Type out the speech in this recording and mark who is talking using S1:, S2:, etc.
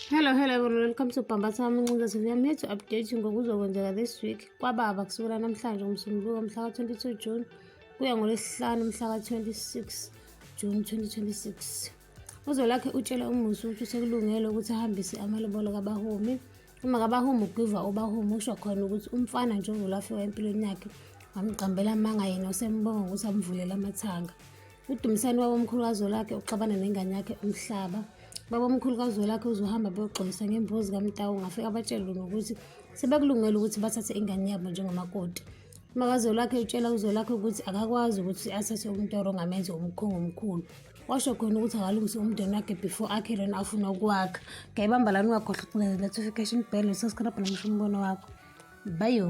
S1: Hello everyone, welcome to Pambatha Minguza. So we are here to update you ngokuzokwenzeka this week. Kwababa kusukela namhlanje ngomsombuluko mhla ka-22 June kuya ngolwesihlanu mhla ka-26 June 2026. Uzolakhe utshela umusi ukuthi sekulungele ukuthi ahambise amalobolo kaBahumi. Uma kaBahumi ugiva uBahumi usho khona ukuthi umfana nje ozolafika empilweni yakhe wamqambela amanga yena usembonga ukuthi amvulela amathanga. Udumisani wabomkhulu kaZolakhe uxabana nengane yakhe umhlaba. Baba omkhulu kaZolakhe uzohamba beyoxolisa ngembuzi kaMtawu ngafika abatshela ukuthi sebekulungela ukuthi bathathe ingane yabo njengomakoti. Uma kaZolakhe utshela uZolakhe ukuthi akakwazi ukuthi athathe umuntu orongamenze umkhongo omkhulu. Washo khona ukuthi akalungise umndeni wakhe before akhe lona afuna ukwakha. Ngayibamba lana ungakhohlwa ukucindezela notification bell, subscribe nomsho umbono wakho. Bye.